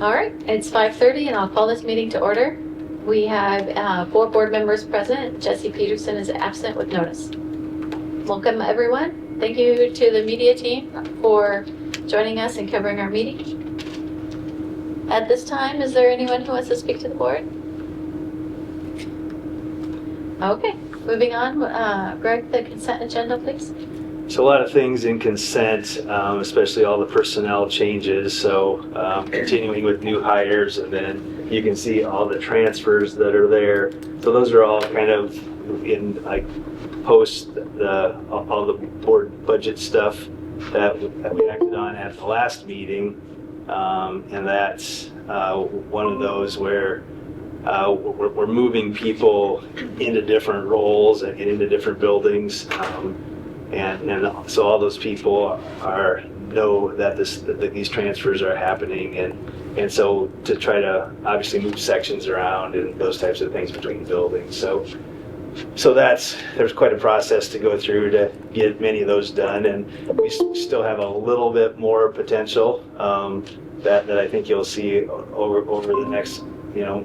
All right, it's 5:30 and I'll call this meeting to order. We have 4 board members present. Jesse Peterson is absent with notice. Welcome, everyone. Thank you to the media team for joining us and covering our meeting. At this time, is there anyone who wants to speak to the board? Okay, moving on. Greg, the consent agenda, please. So a lot of things in consent, especially all the personnel changes. So continuing with new hires, and then you can see all the transfers that are there. So those are all kind of in like post all the board budget stuff that we acted on at the last meeting, and that's one of those where we're moving people into different roles and into different buildings. And so all those people know that these transfers are happening, and so to try to obviously move sections around and those types of things between buildings. So there's quite a process to go through to get many of those done, and we still have a little bit more potential that I think you'll see over the next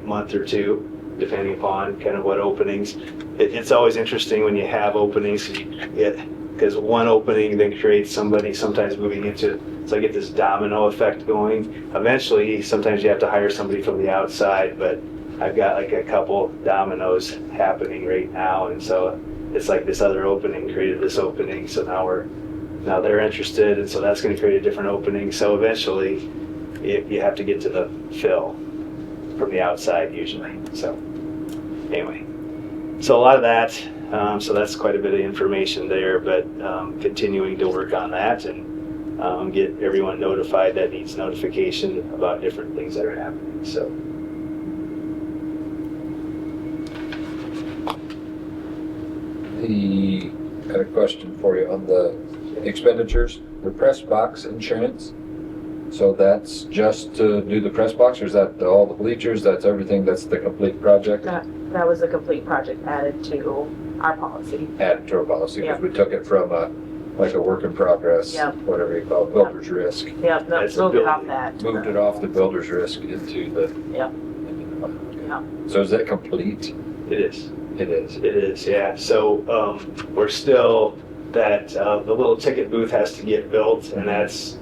month or two, depending upon kind of what openings. It's always interesting when you have openings. Because one opening then creates somebody sometimes moving into, so I get this domino effect going. Eventually, sometimes you have to hire somebody from the outside, but I've got like a couple dominoes happening right now, and so it's like this other opening created this opening, so now they're interested, and so that's going to create a different opening. So eventually, you have to get to the fill from the outside usually. So anyway, so a lot of that. So that's quite a bit of information there, but continuing to work on that and get everyone notified that needs notification about different things that are happening. So. I had a question for you on the expenditures, the press box insurance. So that's just to do the press box, or is that all the bleachers? That's everything. That's the complete project. That was a complete project added to our policy. Added to our policy because Yep. we took it from like a work in progress, Yep. whatever you call it, builder's risk. Yep, no, That's a moved it off building. that. Moved it off the builder's risk into the. Yep. Okay. Yep. So is that complete? It is. It is. It is, yeah. So we're still the little ticket booth has to get built, and that's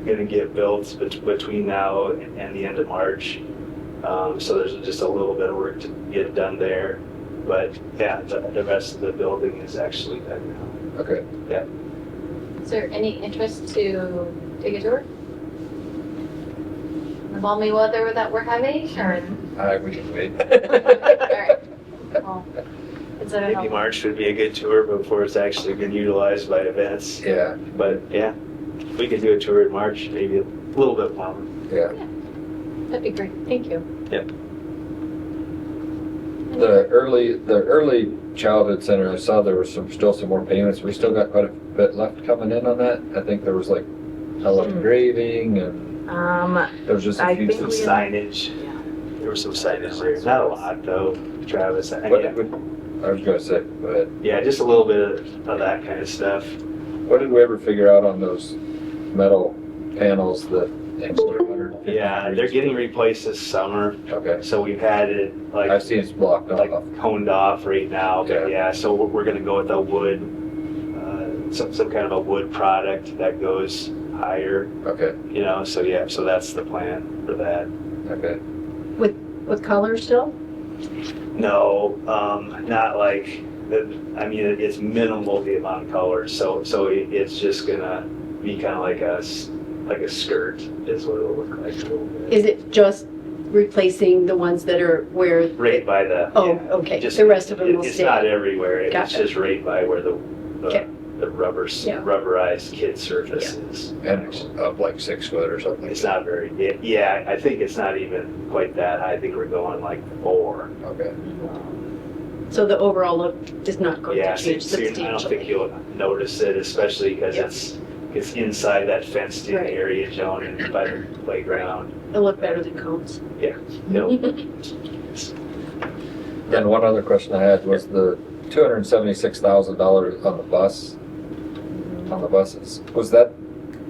going to get built between now and the end of March. So there's just a little bit of work to get done there, but yeah, the rest of the building is actually done now. Okay. Yeah. Is there any interest to take a tour? The balmy weather that we're having, or? We can wait. All right. Well, consider Maybe March would be a good tour before it's actually been utilized by events. Yeah. But yeah, we could do a tour in March, maybe a little bit longer. Yeah. That'd be great. Thank you. Yep. The early childhood center, I saw there was still some more payments. We still got quite a bit left coming in on that. I think there was like engraving and there was just a I few. think Some we- signage. Yeah. There was some signage there. Not a lot though, Travis. I Yeah. was gonna say, but Yeah, just a little bit of that kind of stuff. what did we ever figure out on those metal panels that extra 150? Yeah, they're getting replaced this summer. Okay. So we've had it I see it's blocked off. coned off right now. But Okay. yeah, so we're going to go with a wood, some kind of a wood product that goes higher. Okay. So yeah, so that's the plan for that. Okay. With color still? No, not like. It's minimal the amount of colors. So it's just gonna be kind of like a skirt is what it'll look like a little bit. Is it just replacing the ones that are where? Right by the. Oh, yeah, okay. just- The rest of them will It's stay. not everywhere. It's Gotcha. just right by where the Okay. Yeah. rubberized kid surface is. And it's up like 6 foot or something. It's not very. Yeah, I think it's not even quite that high. I think we're going like 4. Okay. So the overall look is not going Yeah, to change so I don't think substantially. you'll notice it, especially because Yeah. it's inside that fenced-in Right. area, Joan, and by the playground. It'll look better than cones. Yeah. It'll- Then one other question I had was the $276,000 on the bus. On the buses, was that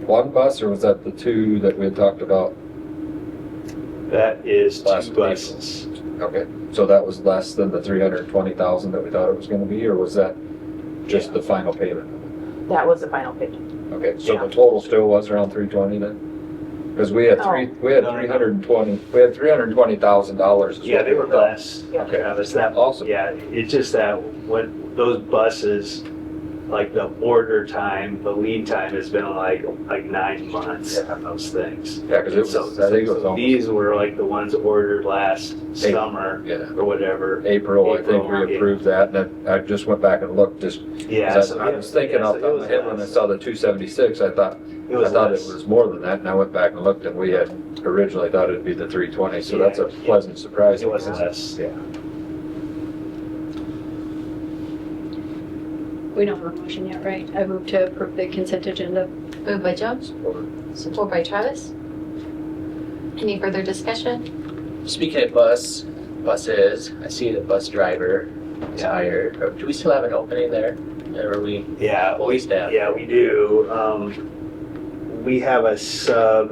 one bus or was that the 2 that we had talked about? That is Last 2 buses. Okay, so that was less than the 320,000 that we thought it was gonna be, or was that just Yeah. the final payment? That was the final payment. Okay, so Yeah. the total still was around 320 then? Because we had No. $320,000 is Yeah, what they we were thought. less. Yeah. Travis, that, Awesome. yeah, it's just that when those buses, like the order time, the lead time has been like 9 months on those things. Yeah, because it was, So, I think it was so almost these were like the ones ordered last summer yeah, or whatever. April, I think April, we approved that, and then I just went back and looked, just, Yeah, 'cause so I was thinking yeah, off so the top it of my was head when I less. saw the 276, I thought It was it less. was more than that, and I went back and looked, and we had originally thought it'd be the 320, so Yeah, that's a yeah. pleasant surprise. It was less, yeah. We don't have a motion yet, right? I move to approve the consent agenda. Moved by Jones, support by Travis. Any further discussion? Speaking of buses, I see the bus driver is hired. Do we still have an opening there? Or are we Yeah, fully staffed? Yeah, we do. We have a sub,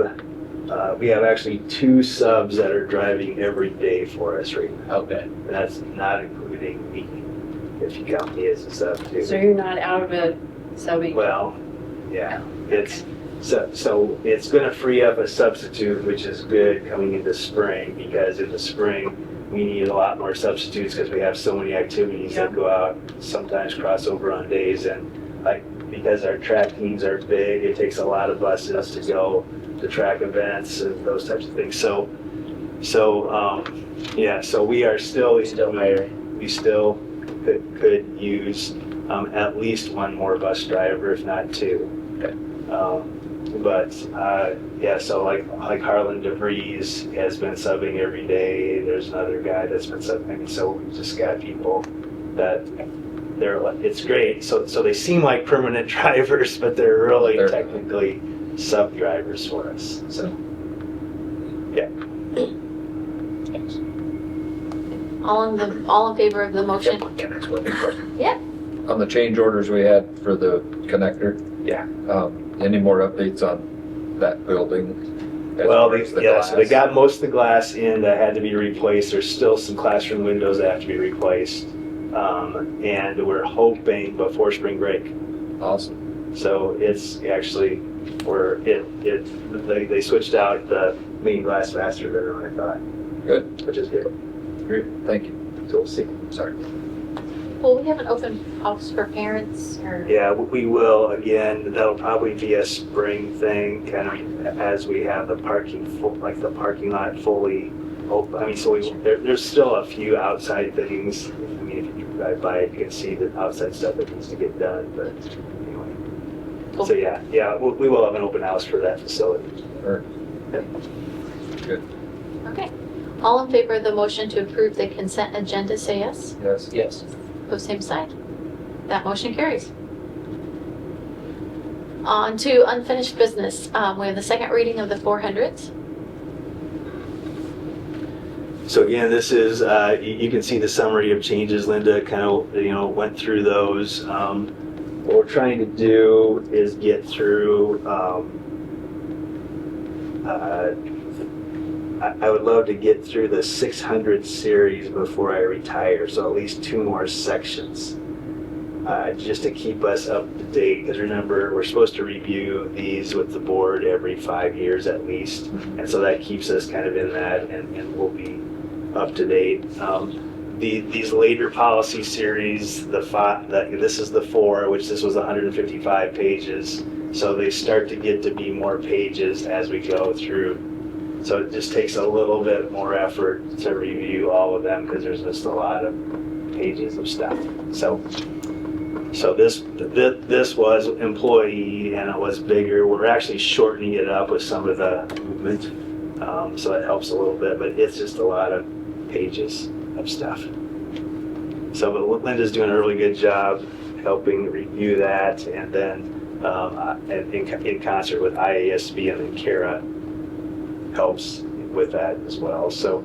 we have actually 2 subs that are driving every day for us right now. Okay. And that's not including me, if you count me as a sub too. So you're not out of it subbing? Well, yeah, it's, so it's gonna free up a substitute, which is good coming into spring, because in the spring, we need a lot more substitutes because we have so many activities that go out, sometimes cross over on days, and like, because our track teams are big, it takes a lot of buses to go to track events and those types of things. So yeah, so we are still Hiring. we still could use at least 1 more bus driver, if not 2. Okay. But yeah, so like Harlan DeVries has been subbing every day. There's another guy that's been subbing. So we've just got people that it's great. So they seem like permanent drivers, but they're really technically sub drivers for us. So Thanks. All in favor of the motion? Can I ask one question? Yeah. On the change orders we had for the connector, yeah. Any more updates on that building? as Well, far as the yeah, so they glass? got most of the glass in that had to be replaced. There's still some classroom windows that have to be replaced. And we're hoping before spring break. Awesome. So it's actually, they switched out the main glass faster than I thought, Good, which is good. great, thank you. So we'll see. Sorry. Will we have an open house for parents or? Yeah, we will, again, that'll probably be a spring thing, kind of as we have the parking, like the parking lot fully open. I mean, so there's still a few outside things. I mean, if you drive by, you can see the outside stuff that needs to get done, but anyway. Cool. So yeah, we will have an open house for that facility. Or- Okay. All in favor of the motion to approve the consent agenda, say yes. Yes. Yes. Pose same side. That motion carries. On to unfinished business. We have the second reading of the 400s. So again, this is, you can see the summary of changes. Linda kind of, went through those. What we're trying to do is get through, I would love to get through the 600 series before I retire, so at least 2 more sections. Just to keep us up to date, because remember, we're supposed to review these with the board every 5 years at least, and so that keeps us kind of in that, and we'll be up to date. These later policy series, this is the 4, which this was 155 pages, so they start to get to be more pages as we go through. So it just takes a little bit more effort to review all of them because there's just a lot of pages of stuff. So this was employee and it was bigger. We're actually shortening it up with some of the movement, so it helps a little bit. But it's just a lot of pages of stuff. So but Linda's doing a really good job helping review that, and then in concert with IASB and then Kara helps with that as well. So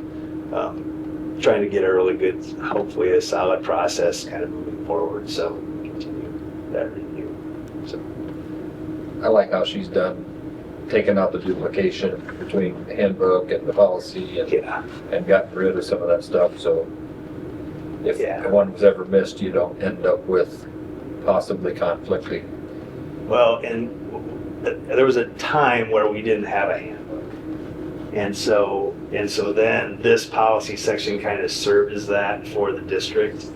trying to get a really good, hopefully a solid process kind of moving forward. So we continue that review. So I like how she's done taken out the duplication between the handbook and the policy Yeah, and gotten rid of some of that stuff, so if Yeah. one was ever missed, you don't end up with possibly conflicting. well, and there was a time where we didn't have a handbook. And so then this policy section kind of served as that for the district,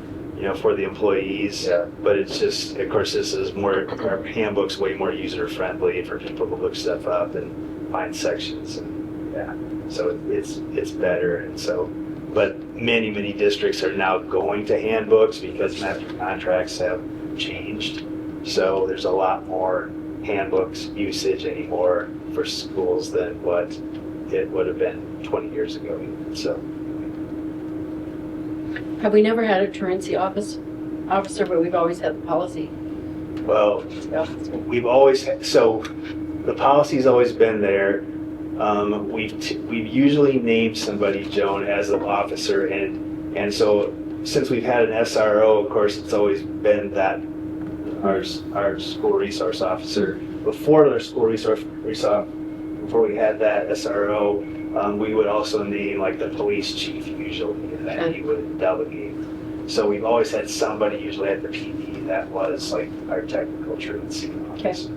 for the employees. Yeah. But it's just, of course, this is more, our handbook's way more user-friendly for people to look stuff up and find sections. And yeah, so it's better. And so, but many districts are now going to handbooks because master contracts have changed. So there's a lot more handbooks usage anymore for schools than what it would have been 20 years ago. So, Have we never had a truancy officer, but we've always had the policy? well, we've always, so the policy's always been there. We've usually named somebody, Joan, as the officer, and so since we've had an SRO, of course, it's always been that our school resource officer. Before the school resource before we had that SRO, we would also name like the police chief usually, and then he would delegate. So we've always had somebody, usually at the PD, that was like our technical truancy officer.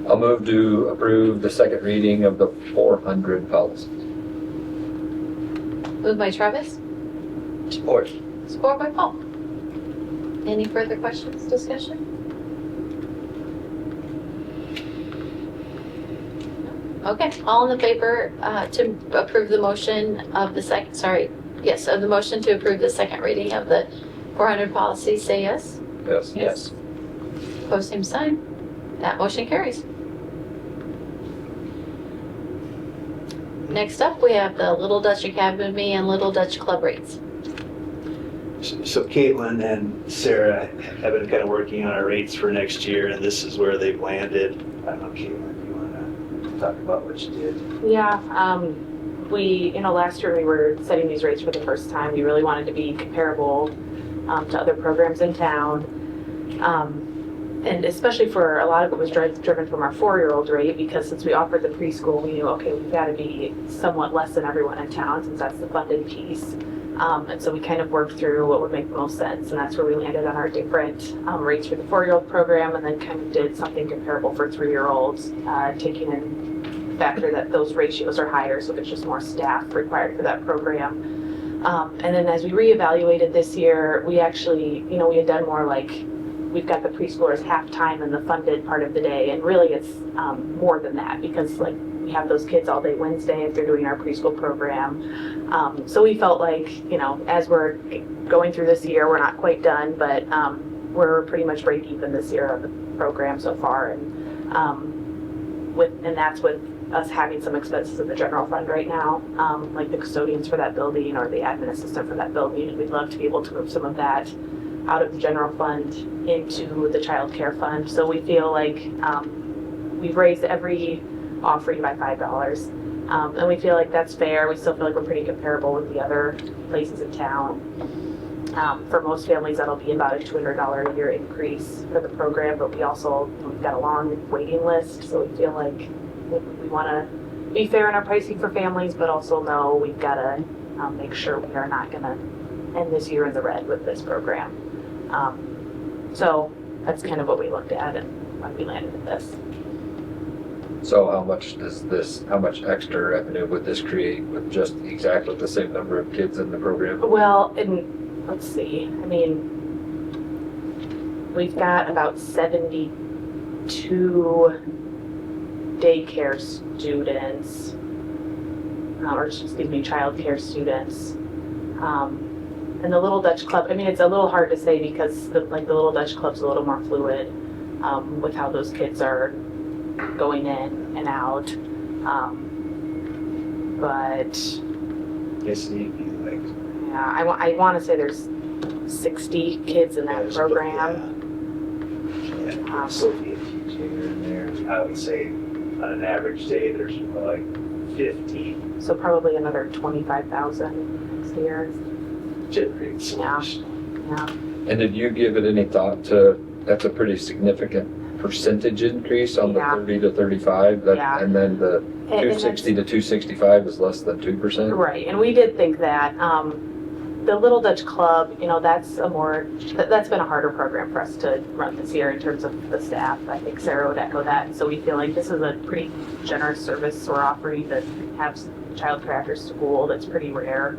I'll move to approve the second reading of the 400 policies. Moved by Travis, Support. support by Paul. Any further questions, discussion? Okay, all in the favor to approve the motion of the of the motion to approve the second reading of the 400 policies, say yes. Yes. Yes. Opposed, same sign. That motion carries. Next up, we have the Little Dutch Academy and Little Dutch Club rates. So Caitlin and Sarah have been kind of working on our rates for next year, and this is where they've landed. I don't know, Caitlin, do you want to talk about what you did? Yeah, last year we were setting these rates for the first time. We really wanted to be comparable to other programs in town. And especially for a lot of it was driven from our 4-year-old rate, because since we offered the preschool, we knew, okay, we've got to be somewhat less than everyone in town since that's the funded piece. And so we kind of worked through what would make the most sense, and that's where we landed on our different rates for the 4-year-old program, and then kind of did something comparable for 3-year-olds, taking in the factor that those ratios are higher, so there's just more staff required for that program. And then as we reevaluated this year, we actually, we had done more like, we've got the preschoolers half-time in the funded part of the day, and really it's more than that, because like we have those kids all day Wednesday if they're doing our preschool program. So we felt like, as we're going through this year, we're not quite done, but we're pretty much break even this year of the program so far, and that's with us having some expenses in the general fund right now, like the custodians for that building or the admin assistant for that building. We'd love to be able to move some of that out of the general fund into the child care fund. So we feel like we've raised every offering by $5. And we feel like that's fair. We still feel like we're pretty comparable with the other places in town. For most families, that'll be about a $200 a year increase for the program, but we've got a long waiting list, so we feel like we want to be fair in our pricing for families, but also know we've got to make sure we are not going to end this year in the red with this program. So that's kind of what we looked at and when we landed at this. So how much extra revenue would this create with just exactly the same number of kids in the program? Well, and let's see, we've got about 72 daycare students, child care students. And the Little Dutch Club, it's a little hard to say because the Little Dutch Club's a little more fluid with how those kids are going in and out. But Yes, you'd be like, yeah, I want to say there's 60 kids in that program. Yeah, Sophie and TJ are in there. I would say on an average day, there's like 50. So probably another 25,000 next year. Generates. Yeah. And did you give it any thought to, that's a pretty significant percentage increase on the Yeah. 30 to 35? Yeah. And then the And 260 to 265 is less than 2%? Right, and we did think that. The Little Dutch Club, that's that's been a harder program for us to run this year in terms of the staff. I think Sarah would echo that. So we feel like this is a pretty generous service we're offering to have childcare after school. That's pretty rare.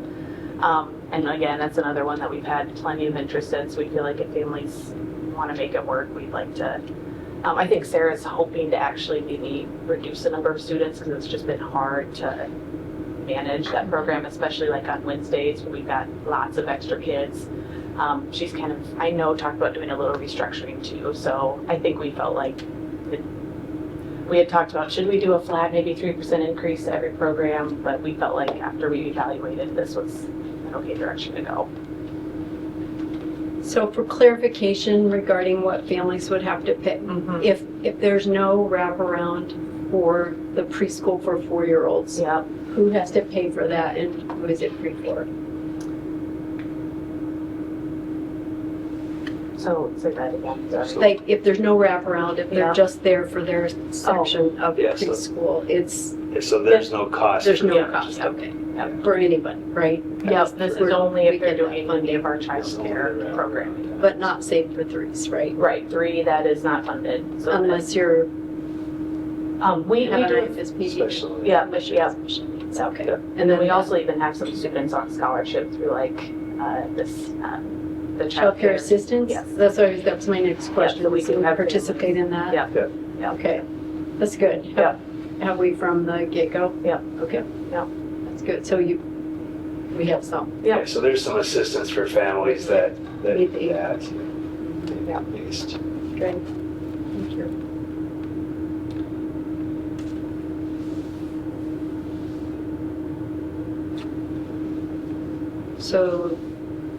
And again, that's another one that we've had plenty of interest in. So we feel like if families want to make it work, we'd like to. I think Sarah's hoping to actually maybe reduce the number of students because it's just been hard to manage that program, especially like on Wednesdays when we've got lots of extra kids. She's kind of, I know, talked about doing a little restructuring too. So I think we felt like we had talked about, should we do a flat, maybe 3% increase to every program? But we felt like after we evaluated, this was an okay direction to go. So for clarification regarding what families would have to pay, if there's no wraparound for the preschool for 4-year-olds, Yeah. who has to pay for that and who is it free for? So say that again. Sorry. Like, if there's no wraparound, if Yeah. they're just there for their section of Yeah, so- preschool, it's, So there's no cost. there's for no them. cost, okay, Yep. for anybody, right? Yes, this is We're- only we if they're get that doing funding. any of our child care programming. But not Save for Threes, right? Right, 3, that is not funded. So Unless you're we having do, an FSP. Special. yeah, yeah. It's okay. Yeah. And then we also even have some students on scholarship through like the child Childcare care. assistance? Yes. That's my next question. so we So can we have participate in that? Yeah. Yeah. Yeah. Okay, that's good. Yeah. Have we from the get-go? Yeah. Okay. Yeah. That's good. So we have some. Yeah. Yeah, so there's some assistance for families that Need the- that. Yeah. Based. Good. Thank you. So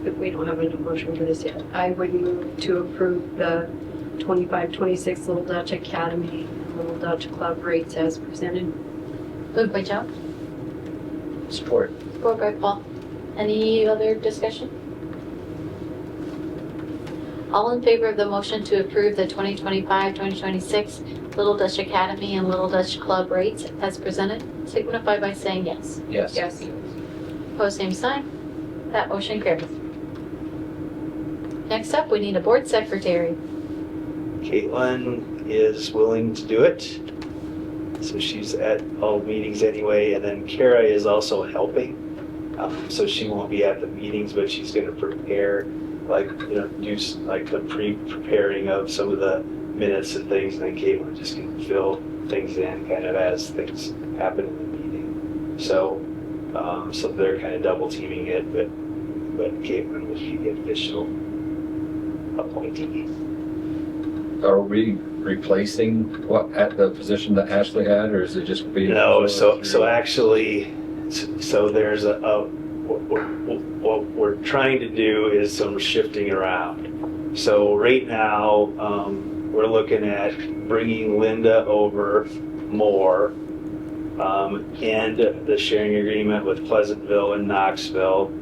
if we don't have a motion for this yet, I would move to approve the 25-26 Little Dutch Academy and Little Dutch Club rates as presented. Moved by Joe, Support. support by Paul. Any other discussion? All in favor of the motion to approve the 2025-2026 Little Dutch Academy and Little Dutch Club rates as presented, signify by saying yes. Yes. Yes. Opposed, same sign. That motion carries. Next up, we need a board secretary. Caitlin is willing to do it. So she's at all meetings anyway, and then Kara is also helping. So she won't be at the meetings, but she's gonna prepare, do like the pre-preparing of some of the minutes and things, and then Caitlin just can fill things in kind of as things happen in the meeting. So they're kind of double teaming it, but Caitlin will be the official appointee. Are we replacing at the position that Ashley had, or is it just being? No, so actually, so there's what we're trying to do is some shifting around. So right now, we're looking at bringing Linda over more, and the sharing agreement with Pleasantville and Knoxville,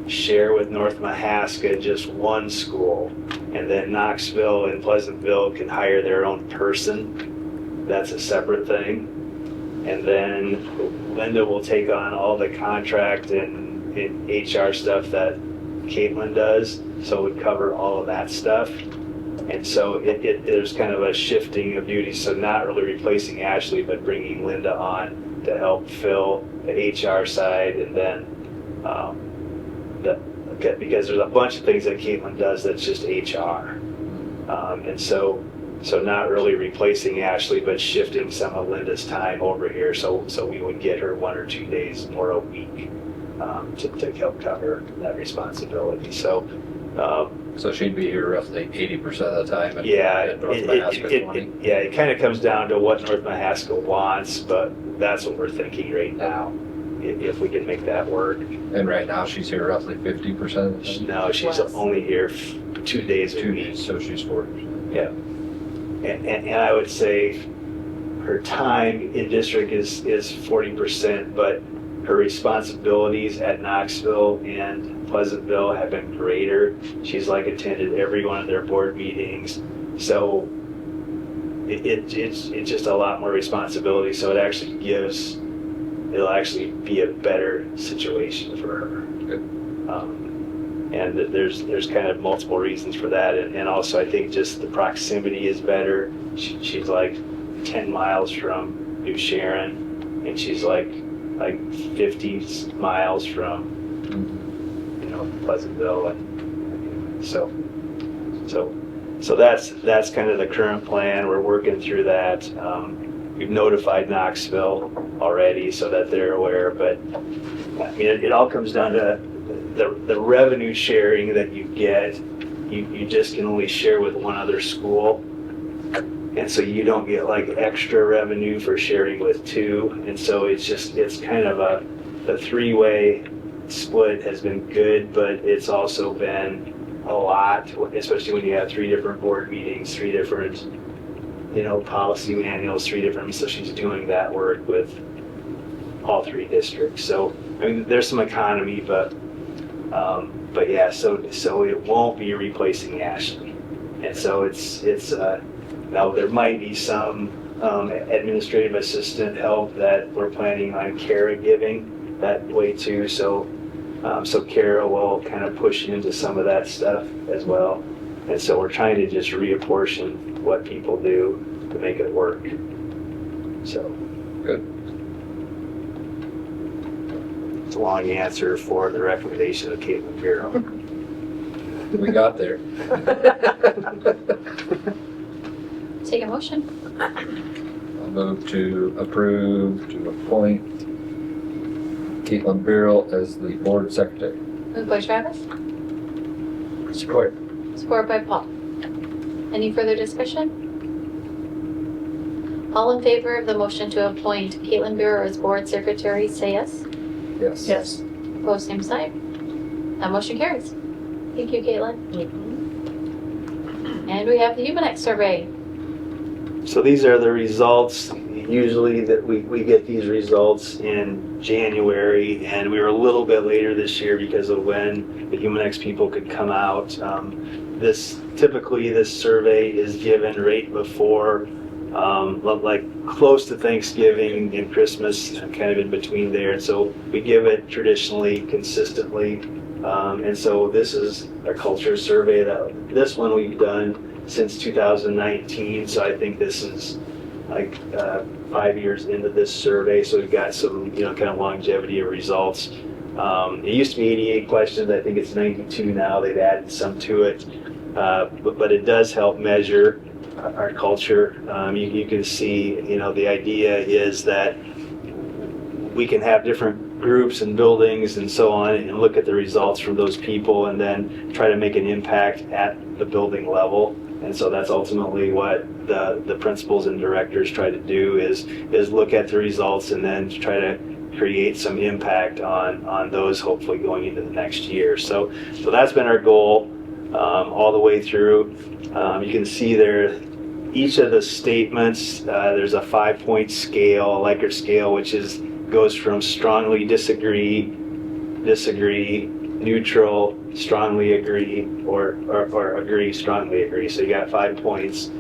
share with North Mahaska just one school, and then Knoxville and Pleasantville can hire their own person. That's a separate thing. And then Linda will take on all the contract and HR stuff that Caitlin does, so it would cover all of that stuff. And so there's kind of a shifting of duties, so not really replacing Ashley, but bringing Linda on to help fill the HR side, and then because there's a bunch of things that Caitlin does that's just HR. And so not really replacing Ashley, but shifting some of Linda's time over here, so we would get her 1 or 2 days more a week to help cover that responsibility. So she'd be here roughly 80% of the time. yeah, and North Mahaska 20. it kind of comes down to what North Mahaska wants, but that's what we're thinking right now, if we can make that work. And right now, she's here roughly 50% of the time. No, she's Less. only here 2 days a 2 week. days, so she's 40%. Yeah. And I would say her time in district is 40%, but her responsibilities at Knoxville and Pleasantville have been greater. She's like attended every one of their board meetings. So it's just a lot more responsibility. So it'll actually be a better situation for her. And there's kind of multiple reasons for that. And also I think just the proximity is better. She's like 10 miles from New Sharon, and she's like 50 miles from, Pleasantville. And so that's kind of the current plan. We're working through that. We've notified Knoxville already so that they're aware, but I mean, it all comes down to the revenue sharing that you get. You just can only share with one other school, and so you don't get like extra revenue for sharing with two. And so it's kind of the three-way split has been good, but it's also been a lot, especially when you have 3 different board meetings, 3 different policy manuals, 3 different, so she's doing that work with all 3 districts. So I mean, there's some economy, but yeah, so it won't be replacing Ashley. And so it's now there might be some administrative assistant help that we're planning on Kara giving that way too. So Kara will kind of push into some of that stuff as well. And so we're trying to just reapportion what people do to make it work. So Good. it's a long answer for the recommendation of Caitlin Bureau. We got there. Take a motion. I'll move to approve to appoint Caitlin Beryl as the board secretary. Moved by Travis, Support. support by Paul. Any further discussion? All in favor of the motion to appoint Caitlin Bureau as board secretary, say yes. Yes. Yes. Opposed, same sign. That motion carries. Thank you, Caitlin. And we have the Humanex survey. So these are the results. Usually that we get these results in January, and we were a little bit later this year because of when the Humanex people could come out. Typically this survey is given right before, like close to Thanksgiving and Christmas, kind of in between there. And so we give it traditionally, consistently. And so this is a culture survey. This one we've done since 2019. So I think this is like 5 years into this survey. So we've got some, kind of longevity of results. It used to be 88 questions. I think it's 92 now. They've added some to it. But it does help measure our culture. You can see, the idea is that we can have different groups and buildings and so on and look at the results from those people and then try to make an impact at the building level. And so that's ultimately what the principals and directors try to do is look at the results and then try to create some impact on those hopefully going into the next year. So that's been our goal all the way through. You can see there each of the statements, there's a 5-point scale, a Likert scale, which goes from strongly disagree, neutral, strongly agree, or agree, strongly agree. So you got 5 points.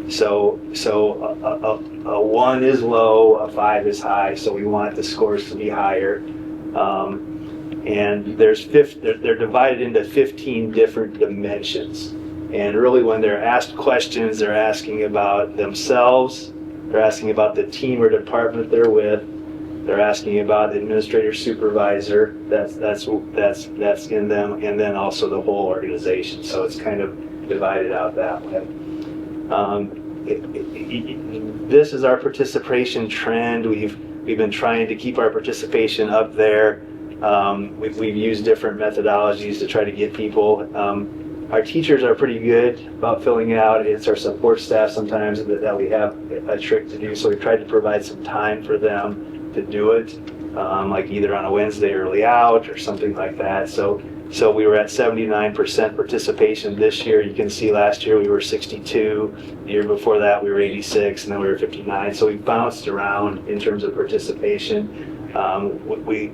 So a 1 is low, a 5 is high. So we want the scores to be higher. And they're divided into 15 different dimensions. And really, when they're asked questions, they're asking about themselves. They're asking about the team or department they're with. They're asking about the administrator supervisor, that's in them, and then also the whole organization. So it's kind of divided out that way. This is our participation trend. We've been trying to keep our participation up there. We've used different methodologies to try to get people. Our teachers are pretty good about filling out. It's our support staff sometimes that we have a trick to do. So we've tried to provide some time for them to do it, like either on a Wednesday early out or something like that. So we were at 79% participation this year. You can see last year we were 62. The year before that we were 86, and then we were 59. So we bounced around in terms of participation. we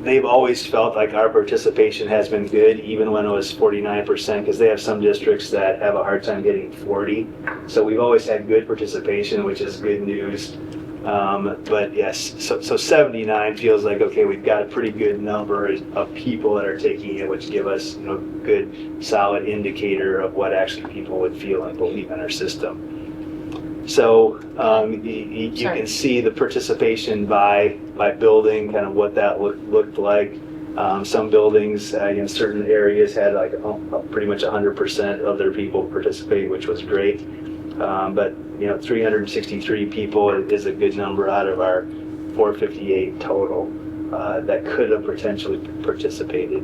they've always felt like our participation has been good, even when it was 49%, because they have some districts that have a hard time getting 40. So we've always had good participation, which is good news. But yes, so 79 feels like, okay, we've got a pretty good number of people that are taking it, which give us, good solid indicator of what actually people would feel and believe in our system. So you can see the participation by building, kind of what that looked like. Some buildings in certain areas had like pretty much 100% of their people participate, which was great. But 363 people is a good number out of our 458 total that could have potentially participated.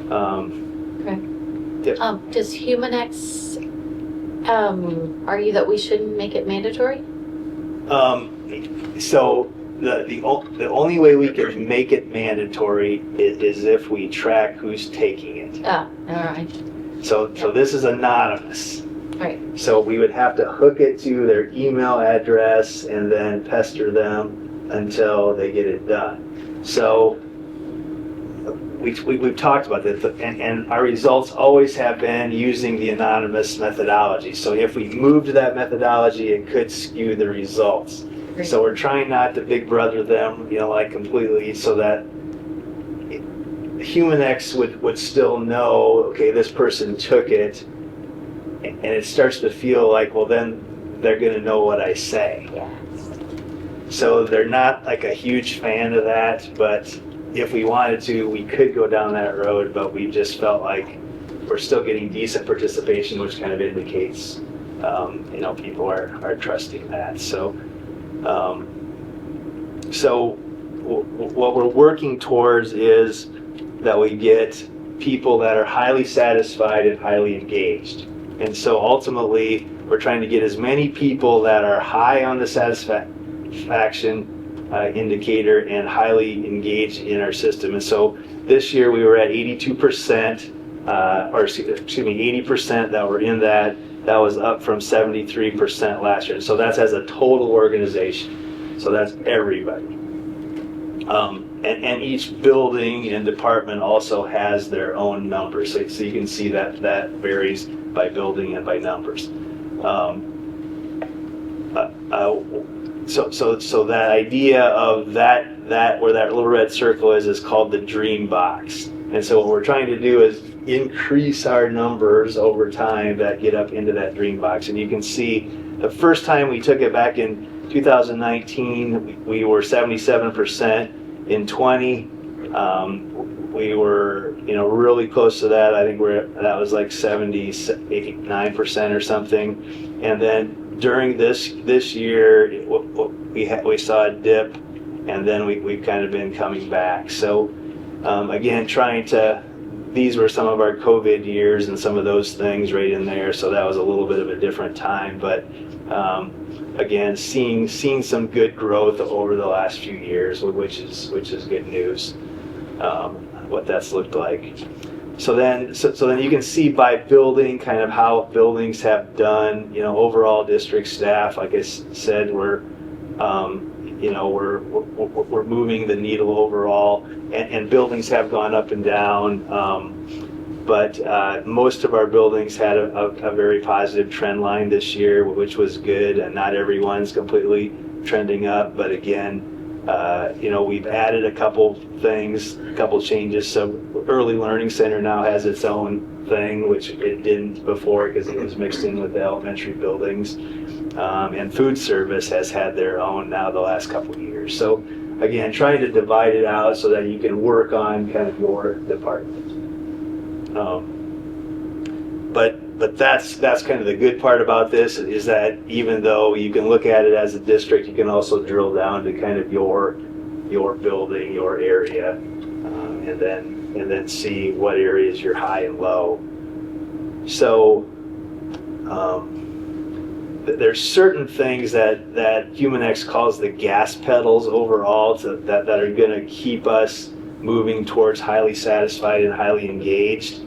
Okay. Yep. Does HumanX argue that we shouldn't make it mandatory? So the only way we can make it mandatory is if we track who's taking it. All right. So this is anonymous. Right. So we would have to hook it to their email address and then pester them until they get it done. So we've talked about this, and our results always have been using the anonymous methodology. So if we moved to that methodology, it could skew the results. Great. So we're trying not to big brother them, like completely, so that HumanX would still know, okay, this person took it, and it starts to feel like, well, then they're going to know what I say. Yeah. So they're not like a huge fan of that, but if we wanted to, we could go down that road, but we just felt like we're still getting decent participation, which kind of indicates, people are trusting that. So, what we're working towards is that we get people that are highly satisfied and highly engaged. And so ultimately, we're trying to get as many people that are high on the satisfaction indicator and highly engaged in our system. And so this year we were at 82%, or excuse me, 80% that were in that. That was up from 73% last year. And so that's as a total organization. So that's everybody. And each building and department also has their own numbers. So you can see that varies by building and by numbers. So that idea of that where that little red circle is called the dream box. And so what we're trying to do is increase our numbers over time that get up into that dream box. And you can see the first time we took it back in 2019, we were 77%. In 20, we were really close to that. I think that was like 79% or something. And then during this year, we saw a dip, and then we've kind of been coming back. So again, these were some of our COVID years and some of those things right in there. So that was a little bit of a different time, but again, seeing some good growth over the last few years, which is good news. What that's looked like. So then you can see by building kind of how buildings have done. Overall district staff, like I said, we're moving the needle overall, and buildings have gone up and down. But most of our buildings had a very positive trend line this year, which was good, and not everyone's completely trending up. But again, we've added a couple things, a couple changes. So Early Learning Center now has its own thing, which it didn't before because it was mixed in with the elementary buildings. And food service has had their own now the last couple of years. So again, trying to divide it out so that you can work on kind of your department. But that's kind of the good part about this, is that even though you can look at it as a district, you can also drill down to kind of your building, your area, and then see what areas you're high and low. So there's certain things that HumanX calls the gas pedals overall that are going to keep us moving towards highly satisfied and highly engaged.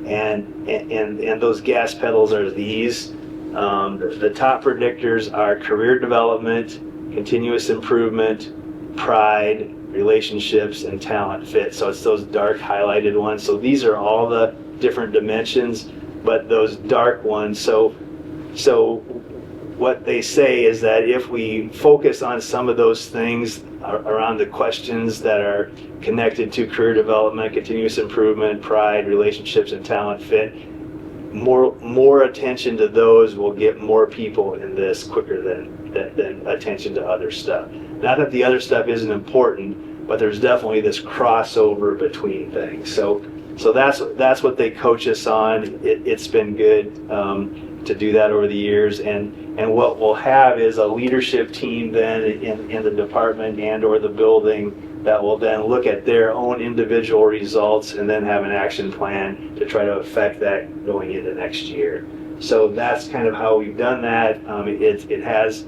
And those gas pedals are these. The top predictors are career development, continuous improvement, pride, relationships, and talent fit. So it's those dark highlighted ones. So these are all the different dimensions, but those dark ones. So what they say is that if we focus on some of those things around the questions that are connected to career development, continuous improvement, pride, relationships, and talent fit, more attention to those will get more people in this quicker than attention to other stuff. Not that the other stuff isn't important, but there's definitely this crossover between things. So that's what they coach us on. It's been good to do that over the years, and what we'll have is a leadership team then in the department and or the building that will then look at their own individual results and then have an action plan to try to affect that going into next year. So that's kind of how we've done that. It has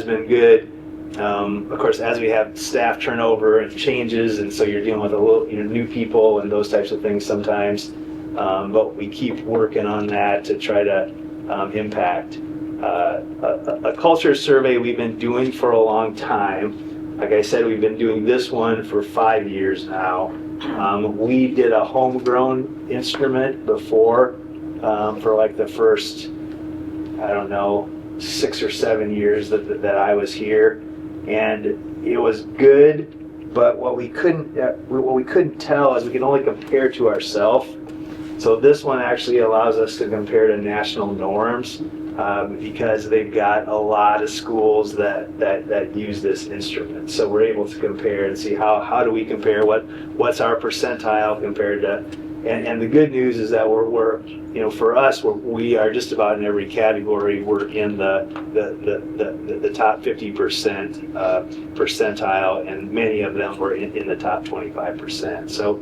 been good. Of course, as we have staff turnover and changes, and so you're dealing with a little, new people and those types of things sometimes. But we keep working on that to try to impact. A culture survey we've been doing for a long time. Like I said, we've been doing this one for 5 years now. We did a homegrown instrument before for like the first, 6 or 7 years that I was here, and it was good. But what we couldn't tell is we could only compare to ourselves. So this one actually allows us to compare to national norms. Because they've got a lot of schools that use this instrument. So we're able to compare and see how do we compare, what's our percentile compared to, and the good news is that we're for us, we are just about in every category. We're in the top 50% percentile, and many of them were in the top 25%. So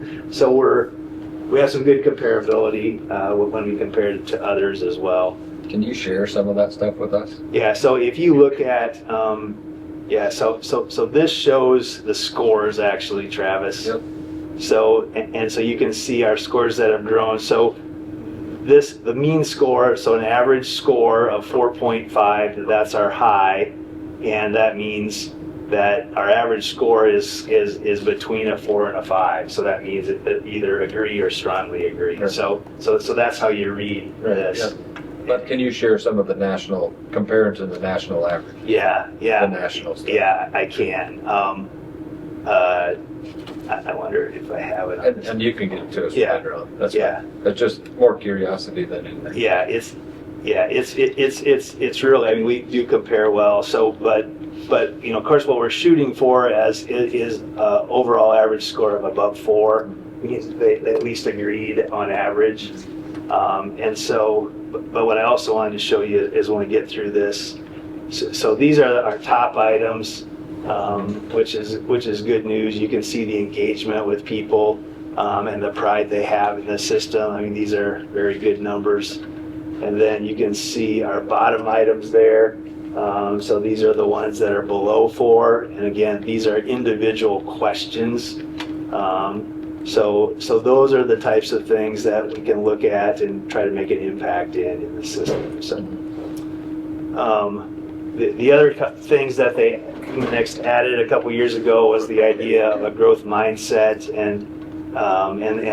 we have some good comparability when we compare it to others as well. Can you share some of that stuff with us? Yeah, so if you look at, so this shows the scores actually, Travis. Yep. So, and so you can see our scores that have grown. So the mean score, so an average score of 4.5, that's our high, and that means that our average score is between a 4 and a 5. So that means either agree or strongly agree. Right. So that's how you read this. Yep. But can you share some of the national, compared to the national average? Yeah. The national stuff. Yeah, I can. I wonder if I have it. And you can get it to us Yeah. later on. That's Yeah. fine. That's just more curiosity than anything. Yeah, it's really. I mean, we do compare well. So, but of course, what we're shooting for is overall average score of above 4. They at least agreed on average, and so. But what I also wanted to show you is when we get through this. So these are our top items, which is good news. You can see the engagement with people and the pride they have in the system. I mean, these are very good numbers. And then you can see our bottom items there. So these are the ones that are below 4. And again, these are individual questions. So those are the types of things that we can look at and try to make an impact in the system. So the other things that they next added a couple years ago was the idea of a growth mindset, and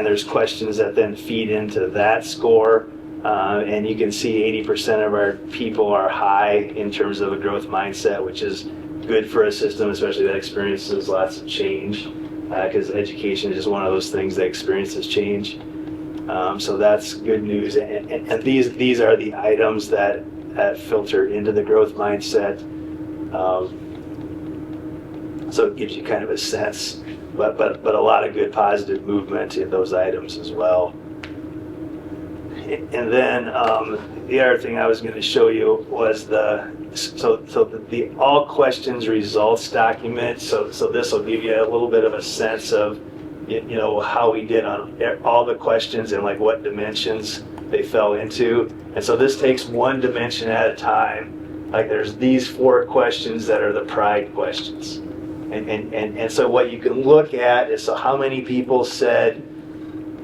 there's questions that then feed into that score. And you can see 80% of our people are high in terms of a growth mindset, which is good for a system, especially that experiences lots of change. Because education is just one of those things that experiences change. So that's good news. And these are the items that filter into the growth mindset. So it gives you kind of a sense, but a lot of good positive movement in those items as well. And then the other thing I was going to show you was the all questions results document. So this will give you a little bit of a sense of how we did on all the questions and like what dimensions they fell into. And so this takes one dimension at a time. Like there's these 4 questions that are the pride questions. And so what you can look at is, so how many people said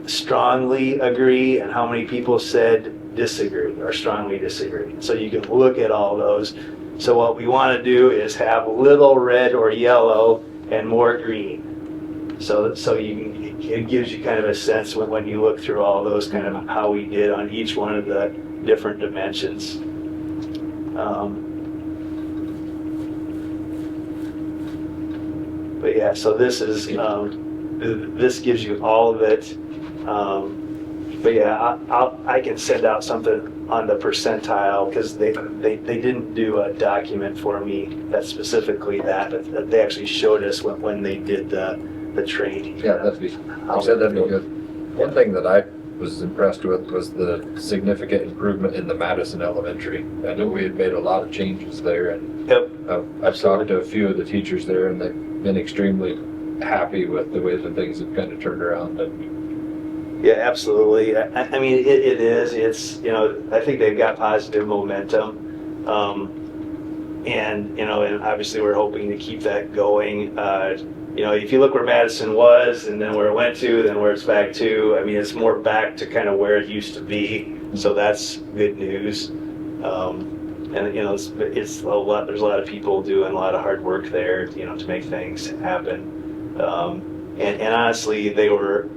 strongly agree and how many people said disagree or strongly disagree. So you can look at all those. So what we want to do is have little red or yellow and more green. So it gives you kind of a sense when you look through all those, kind of how we did on each one of the different dimensions. But yeah, so this is this gives you all of it. But yeah, I can send out something on the percentile, because they didn't do a document for me that's specifically that, but they actually showed us when they did the training. Yeah, that'd be, you said that'd be good. One thing that I was impressed with was the significant improvement in the Madison Elementary. I know we had made a lot of changes there, and Yep. I've talked to a few of the teachers there, and they've been extremely happy with the way that things have kind of turned around. And Yeah, absolutely. I mean, it is. It's, I think they've got positive momentum. And obviously we're hoping to keep that going. If you look where Madison was and then where it went to, then where it's back to, I mean, it's more back to kind of where it used to be. So that's good news. It's a lot, there's a lot of people doing a lot of hard work there, to make things happen. And honestly, they really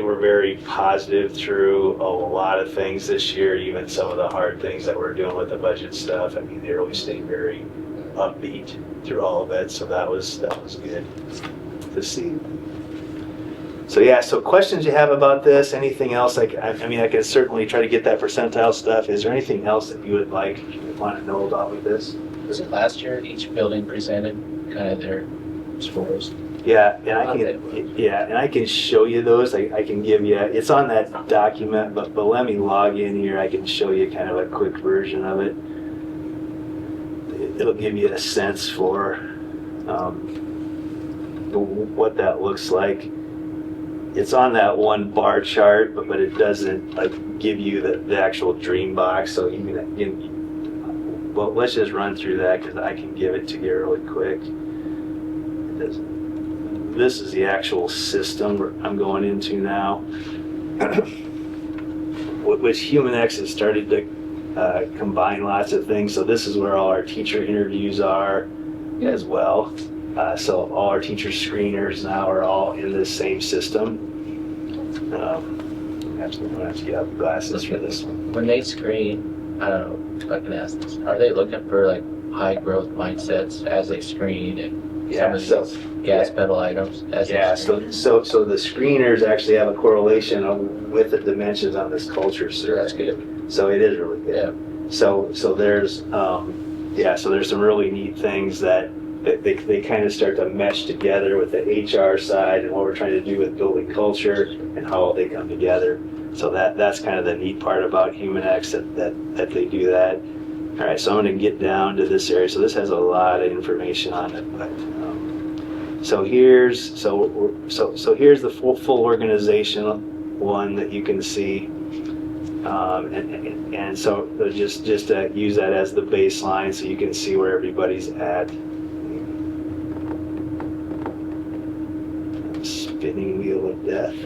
were very positive through a lot of things this year, even some of the hard things that we're doing with the budget stuff. I mean, they really stayed very upbeat through all of it, so that was good to see. So yeah, so questions you have about this, anything else? I can certainly try to get that percentile stuff. Is there anything else that you would want to know about with this? Was it last year each building presented kind of their scores? Yeah, and I can show you those. I can give you, it's on that document, but let me log in here. I can show you kind of a quick version of it. It'll give you a sense for what that looks like. It's on that one bar chart, but it doesn't give you the actual dream box. So well, let's just run through that, because I can give it to you really quick. This is the actual system I'm going into now, which HumanX has started to combine lots of things. So this is where all our teacher interviews are as well. So all our teacher screeners now are all in this same system. I'm going to have to get out glasses for this one. When they screen, I don't know if I can ask this, are they looking for high growth mindsets as they screen, and some of these gas pedal items as they screen? So the screeners actually have a correlation with the dimensions on this culture survey. That's good. So it is really good. Yeah. So there's so there's some really neat things that they kind of start to mesh together with the HR side and what we're trying to do with building culture and how they come together. So that's kind of the neat part about HumanX, that they do that. All right, so I'm going to get down to this area. So this has a lot of information on it, but so here's the full organization one that you can see. And so just to use that as the baseline, so you can see where everybody's at. Spinning wheel of death.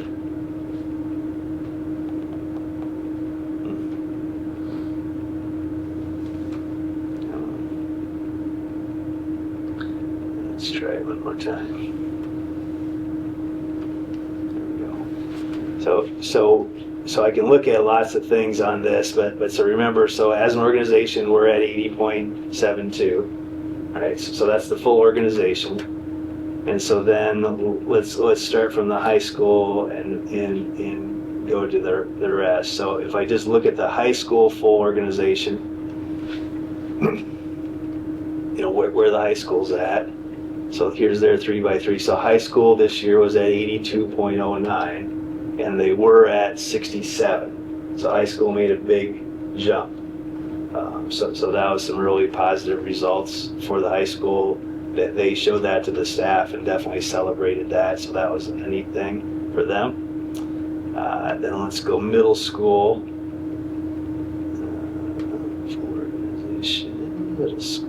Let's try it one more time. There we go. So I can look at lots of things on this, but so remember, so as an organization, we're at 80.72. All right, so that's the full organization. And so then let's start from the high school and go to the rest. So if I just look at the high school full organization, where the high school's at. So here's their 3x3. So high school this year was at 82.09. And they were at 67. So high school made a big jump. So that was some really positive results for the high school. That they showed that to the staff and definitely celebrated that. So that was a neat thing for them. Then let's go middle school. Full organization, middle school.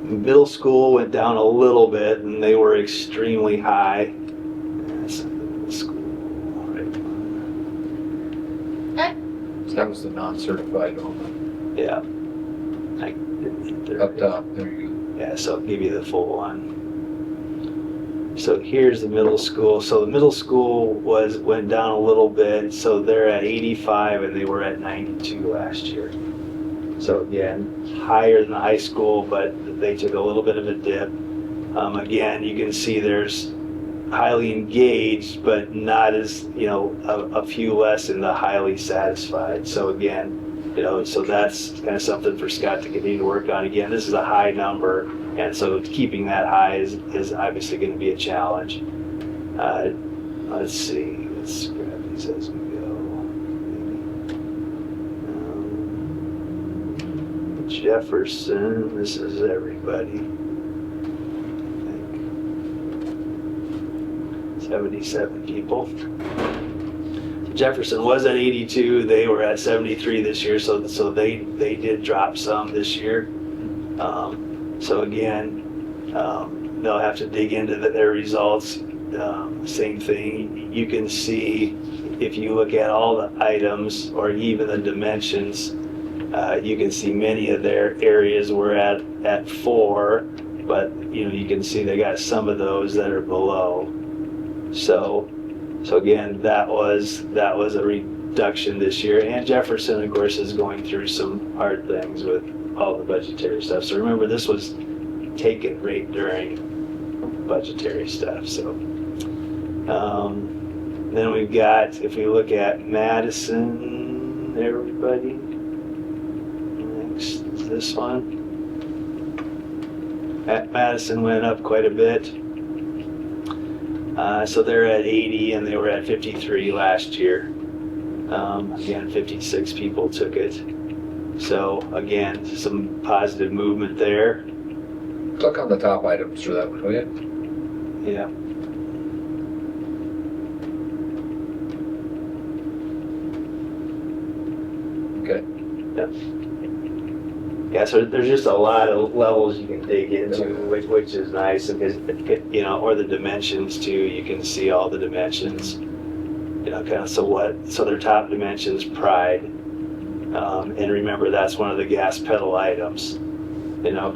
Middle school went down a little bit, and they were extremely high. That's middle school right Okay. That was the non-certified only. Yeah. I didn't hit there. Up top, there you Yeah, so I'll give you the full one. So here's the middle school. So the middle school went down a little bit. So they're at 85 and they were at 92 last year. So again, higher than the high school, but they took a little bit of a dip. Again, you can see there's highly engaged, but not as, a few less in the highly satisfied. So again, so that's kind of something for Scott to continue to work on. Again, this is a high number, and so keeping that high is obviously going to be a challenge. Let's see, let's grab these as we go. Jefferson, this is everybody. I think 77 people. Jefferson was at 82. They were at 73 this year, so they did drop some this year. So again, they'll have to dig into their results. Same thing. You can see if you look at all the items or even the dimensions, you can see many of their areas were at 4, but you can see they got some of those that are below. So again, that was a reduction this year. And Jefferson, of course, is going through some hard things with all the budgetary stuff. So remember, this was taken right during budgetary stuff. So then we've got, if we look at Madison, everybody. Next is this one. Madison went up quite a bit. So they're at 80 and they were at 53 last year. Again, 56 people took it. So again, some positive movement there. go. Click on the top items for that one, will you? Yeah. Okay. Yeah, so there's just a lot of levels you can dig into, which is nice, because or the dimensions too. You can see all the dimensions. Kind of so their top dimensions, pride, and remember that's one of the gas pedal items.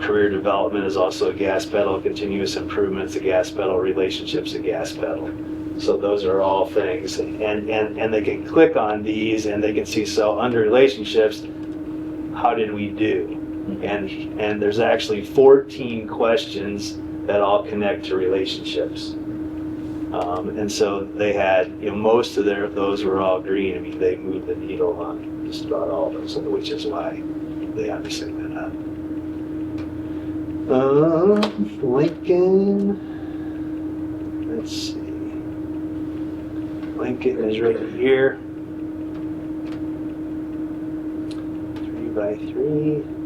Career development is also a gas pedal. Continuous improvement is a gas pedal. Relationships a gas pedal. So those are all things, and they can click on these and they can see. So under relationships, how did we do? And there's actually 14 questions that all connect to relationships. And so they had, most of those were all green. I mean, they moved the needle on just about all of those, which is why they obviously went up. Lincoln, let's see. Lincoln is right here. 3x3.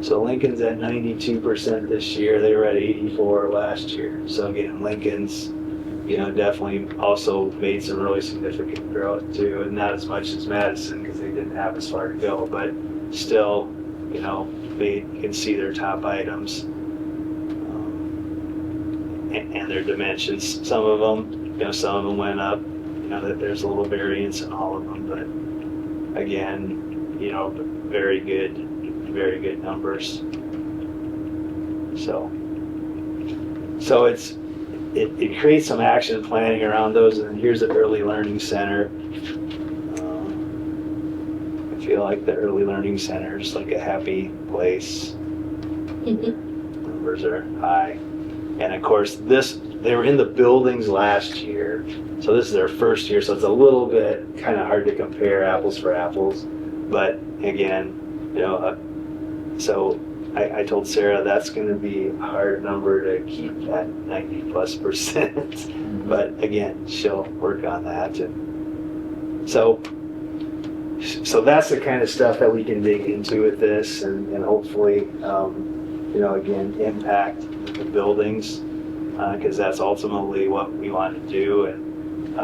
So Lincoln's at 92% this year. They were at 84 last year. So again, Lincoln's, definitely also made some really significant growth too, and not as much as Madison because they didn't have as far to go, but still, they can see their top items and their dimensions. Some of them went up. That there's a little variance in all of them, but again, very good numbers. So it creates some action planning around those. And here's the early learning center. I feel like the early learning center is like a happy place. Numbers are high, and of course they were in the buildings last year, so this is their first year. So it's a little bit kind of hard to compare apples for apples, but again, so I told Sarah that's going to be a hard number to keep at 90+%. But again, she'll work on that. And so that's the kind of stuff that we can dig into with this, and hopefully, again, impact the buildings, because that's ultimately what we want to do. And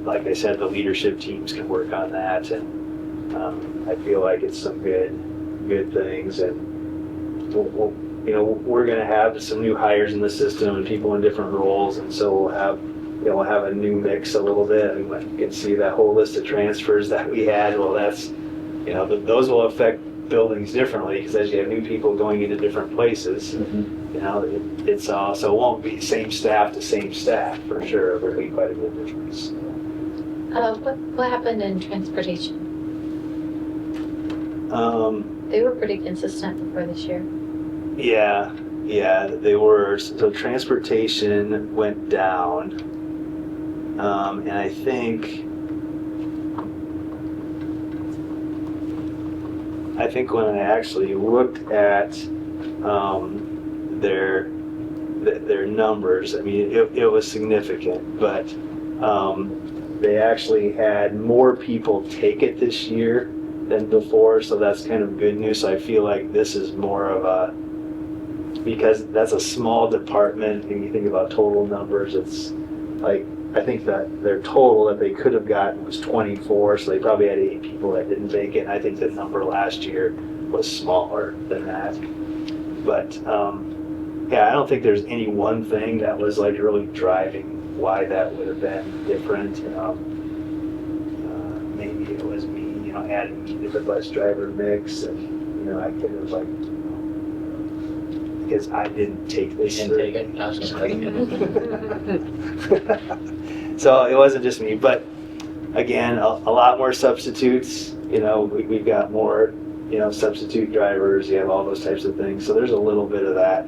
like I said, the leadership teams can work on that, and I feel like it's some good things. And we're going to have some new hires in the system and people in different roles, and so we'll have we'll have a new mix a little bit. And you can see that whole list of transfers that we had. Well, that's, those will affect buildings differently because as you have new people going into different places, it's so it won't be same staff to same staff for sure. There'll be quite a bit of difference. What happened in transportation? They were pretty consistent before this year. Yeah, they were. So transportation went down, and I think when I actually looked at their numbers, I mean, it was significant, but they actually had more people take it this year than before, so that's kind of good news. So I feel like this is more of a, because that's a small department, and you think about total numbers, it's like, I think that their total that they could have gotten was 24, so they probably had 8 people that didn't make it. And I think the number last year was smaller than that. But yeah, I don't think there's any one thing that was like really driving why that would have been different. Maybe it was me, adding me to the bus driver mix, and I could have like, because I didn't take this. You didn't take it? I was gonna take it. So it wasn't just me, but again, a lot more substitutes. We've got more, substitute drivers. You have all those types of things. So there's a little bit of that,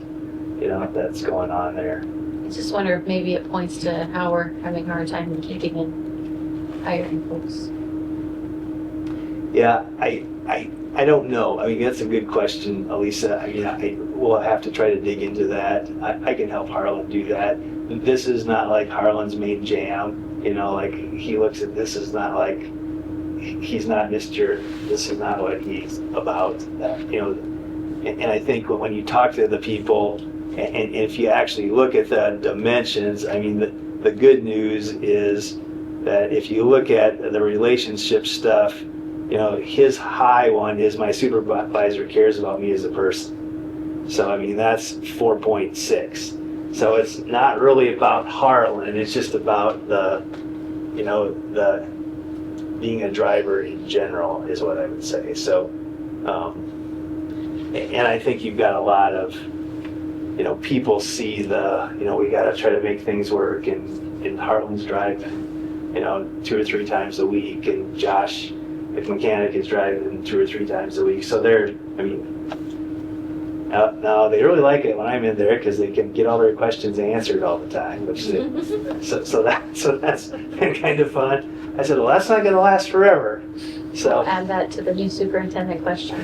that's going on there. I just wonder if maybe it points to how we're having a hard time keeping and hiring folks. Yeah, I don't know. I mean, that's a good question, Elisa. I mean, we'll have to try to dig into that. I can help Harlan do that. This is not like Harlan's main jam. Like he looks at this is not like he's not Mr. This is not what he's about. And I think when you talk to the people, and if you actually look at the dimensions, I mean, the good news is that if you look at the relationship stuff, his high one is my supervisor cares about me as a person. So, I mean, that's 4.6. So it's not really about Harlan, it's just about the being a driver in general is what I would say. So, and I think you've got a lot of, people see we got to try to make things work, and Harlan's driving, 2 or 3 times a week, and Josh, if mechanic, is driving 2 or 3 times a week. So now they really like it when I'm in there because they can get all their questions answered all the time, which so that's been kind of fun. I said, well, that's not going to last forever. So We'll add that to the new superintendent question.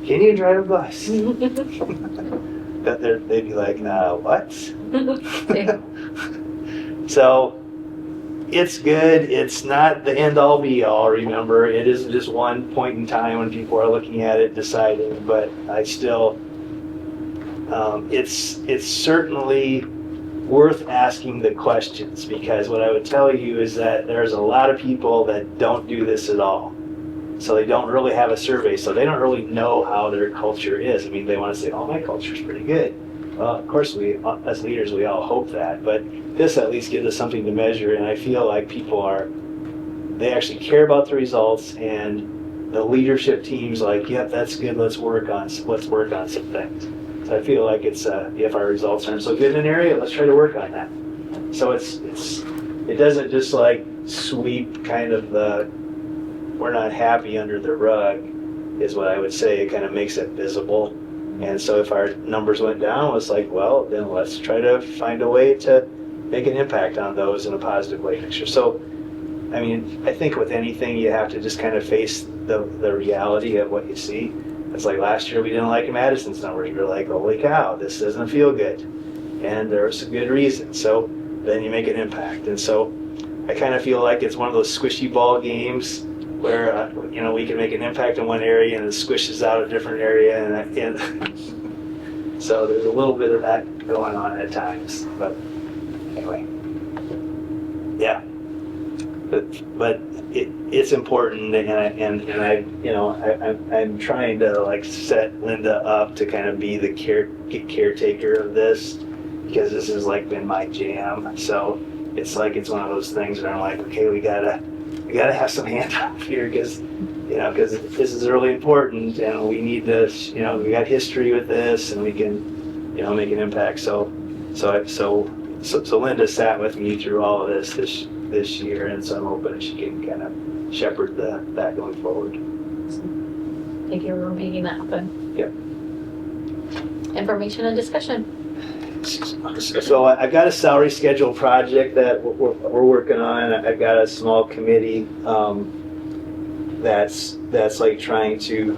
Can you drive a bus? They'd be like, what? So it's good. It's not the end all be all, remember. It isn't just one point in time when people are looking at it, deciding, but I still, it's certainly worth asking the questions, because what I would tell you is that there's a lot of people that don't do this at all. So they don't really have a survey, so they don't really know how their culture is. I mean, they want to say, oh, my culture's pretty good. Well, of course, as leaders, we all hope that, but this at least gives us something to measure, and I feel like they actually care about the results, and the leadership team's like, yep, that's good, let's work on some things. So I feel like it's, if our results aren't so good in an area, let's try to work on that. So it doesn't just like sweep kind of we're not happy under the rug, is what I would say. It kind of makes it visible. And so if our numbers went down, it's like, well, then let's try to find a way to make an impact on those in a positive way next year. So, I mean, I think with anything, you have to just kind of face the reality of what you see. It's like last year we didn't like Madison's numbers. We were like, holy cow, this doesn't feel good. And there was a good reason. So then you make an impact. And so I kind of feel like it's one of those squishy ball games where we can make an impact in one area and it squishes out a different area, and so there's a little bit of that going on at times. But anyway, yeah. But it's important, and I'm trying to like set Linda up to kind of be the caretaker of this, because this has like been my jam. So it's like it's one of those things where I'm like, okay, we gotta have some handoff here because this is really important and we need this. We got history with this and we can make an impact. So Linda sat with me through all of this year, and so I'm hoping she can kind of shepherd that going forward. Thank you for making that happen. Yep. Information and discussion. So I've got a salary schedule project that we're working on. I've got a small committee that's like trying to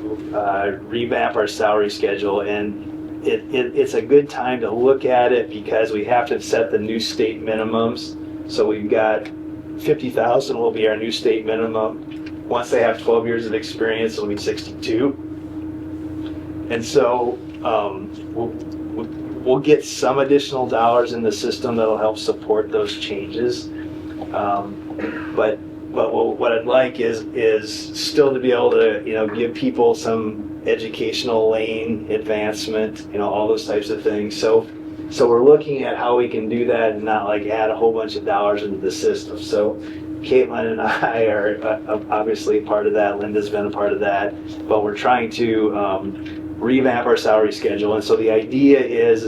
revamp our salary schedule, and it's a good time to look at it because we have to set the new state minimums. So we've got 50,000 will be our new state minimum. Once they have 12 years of experience, it'll be 62. And so we'll get some additional dollars in the system that'll help support those changes. But what I'd like is still to be able to give people some educational lane advancement, all those types of things. So we're looking at how we can do that and not like add a whole bunch of dollars into the system. So Caitlin and I are obviously part of that. Linda's been a part of that, but we're trying to revamp our salary schedule. And so the idea is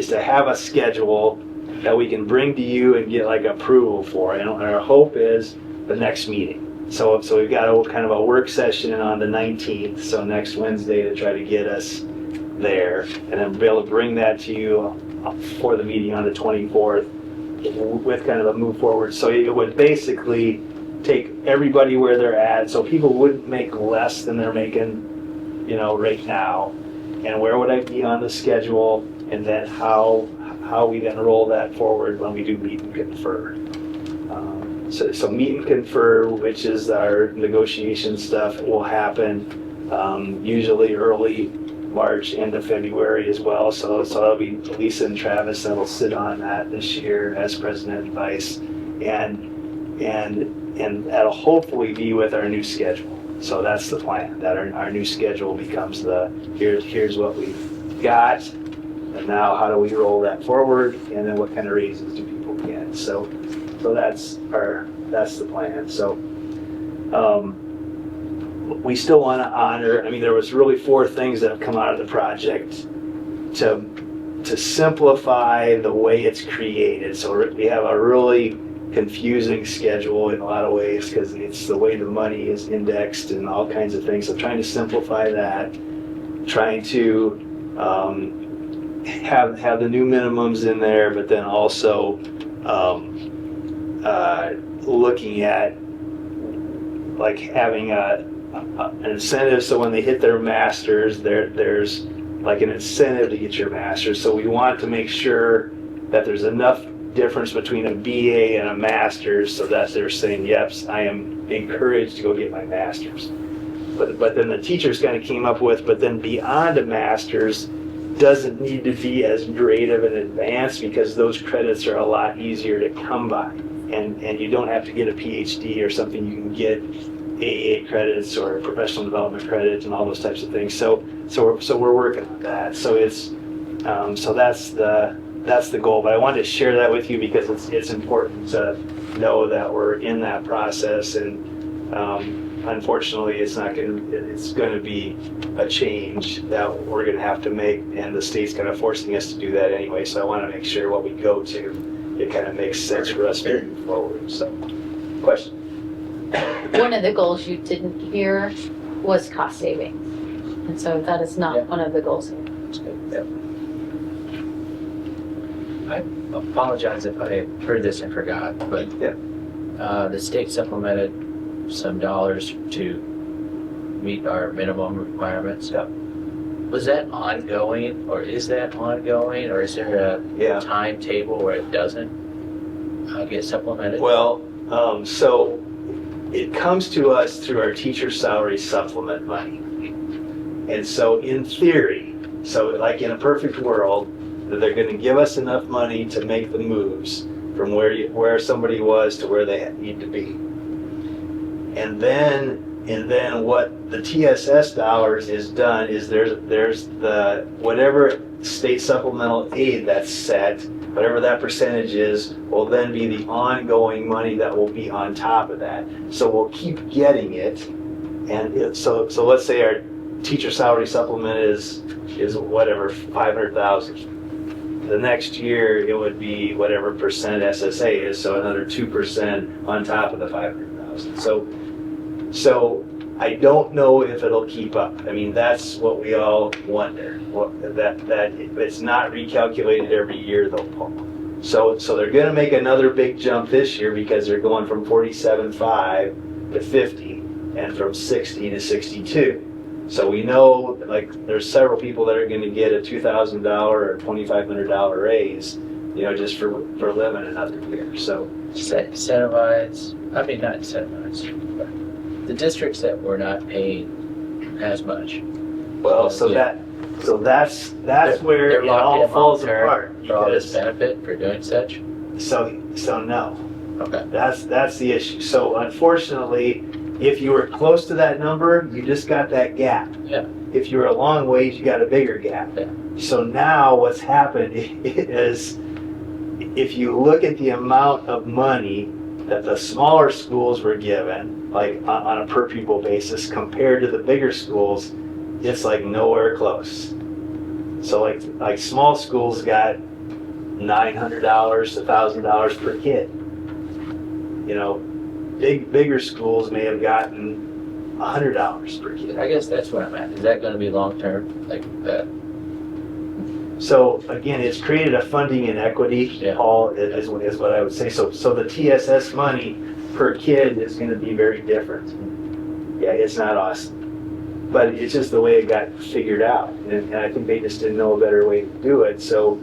to have a schedule that we can bring to you and get like approval for. And our hope is the next meeting. So we've got a kind of a work session on the 19th, so next Wednesday, to try to get us there, and then be able to bring that to you for the meeting on the 24th with kind of a move forward. So it would basically take everybody where they're at, so people wouldn't make less than they're making right now, and where would I be on the schedule, and then how we then roll that forward when we do meet and confer. So meet and confer, which is our negotiation stuff, will happen usually early March, end of February as well. So that'll be Lisa and Travis that'll sit on that this year as president and vice, and that'll hopefully be with our new schedule. So that's the plan, that our new schedule becomes here's what we've got, and now how do we roll that forward, and then what kind of raises do people get. So that's the plan. So we still want to honor, there was really 4 things that have come out of the project to simplify the way it's created. So we have a really confusing schedule in a lot of ways because it's the way the money is indexed and all kinds of things. So trying to simplify that, trying to have the new minimums in there, but then also looking at like having an incentive, so when they hit their masters, there's like an incentive to get your masters. So we want to make sure that there's enough difference between a BA and a master's so that they're saying, yep, I am encouraged to go get my master's. But then the teachers kind of came up with, but then beyond a master's doesn't need to be as great of an advance because those credits are a lot easier to come by. And you don't have to get a PhD or something. You can get AA credits or professional development credits and all those types of things. So we're working on that. So it's so that's the goal. But I wanted to share that with you because it's important to know that we're in that process. And unfortunately, it's going to be a change that we're going to have to make, and the state's kind of forcing us to do that anyway. So I want to make sure what we go to, it kind of makes sense for us moving forward. So, question. One of the goals you didn't hear was cost savings. And so that is not one of the goals here. Yep. I apologize if I heard this and forgot, but the state supplemented some dollars to meet our minimum requirements. Yep. Was that ongoing, or is that ongoing, or is there a timetable where it doesn't get supplemented? Well, so it comes to us through our teacher salary supplement money. And so in theory, so like in a perfect world, they're going to give us enough money to make the moves from where somebody was to where they need to be. And then what the TSS dollars is done is there's the whatever state supplemental aid that's set, whatever that percentage is will then be the ongoing money that will be on top of that. So we'll keep getting it. And so let's say our teacher salary supplement is whatever, 500,000. The next year it would be whatever percent SSA is, so another 2% on top of the 500,000. So I don't know if it'll keep up. I mean, that's what we all wonder. That it's not recalculated every year though, Paul. So they're going to make another big jump this year because they're going from 47.5 to 50 and from 60 to 62. So we know, like, there's several people that are going to get a $2,000 or $2,500 raise, you know, just for living another year. So Incentivize, I mean, not incentivize, but the districts that were not paying as much. well, Yeah. that's where They're it locked all in falls long-term apart. for all this Because, benefit for doing such? so no. Okay. That's the issue. So unfortunately, if you were close to that number, you just got that gap. Yeah. If you were a long ways, you got a bigger gap. Yeah. So now what's happened is, if you look at the amount of money that the smaller schools were given, like on a per pupil basis, compared to the bigger schools, it's like nowhere close. So like small schools got $900 to $1,000 per kid. You know, bigger schools may have gotten $100 per kid. I guess that's what I'm at. Is that gonna be long-term, like that? So again, it's created a funding inequity, Yeah. Paul, is what I would say. So the TSS money per kid is going to be very different. Yeah, it's not awesome, but it's just the way it got figured out, and I think they just didn't know a better way to do it. So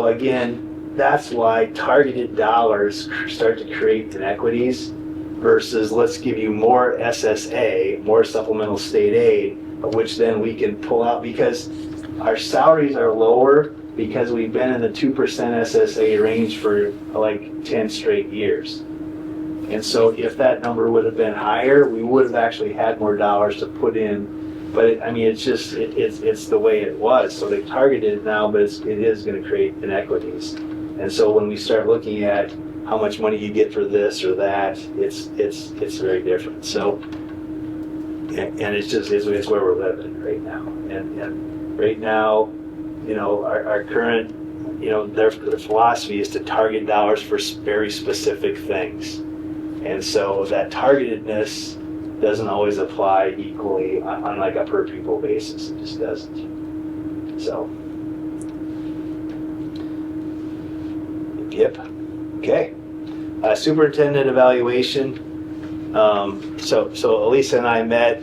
again, that's why targeted dollars start to create inequities versus let's give you more SSA, more supplemental state aid, which then we can pull out because our salaries are lower because we've been in the 2% SSA range for like 10 straight years. And so if that number would have been higher, we would have actually had more dollars to put in. But it's the way it was. So they targeted it now, but it is going to create inequities. And so when we start looking at how much money you get for this or that, it's very different. So, and it's where we're living right now. And right now, you know, our current, you know, their philosophy is to target dollars for very specific things. And so that targetedness doesn't always apply equally on like a per pupil basis. It just doesn't. So, yep. Okay. Superintendent evaluation. So Elisa and I met,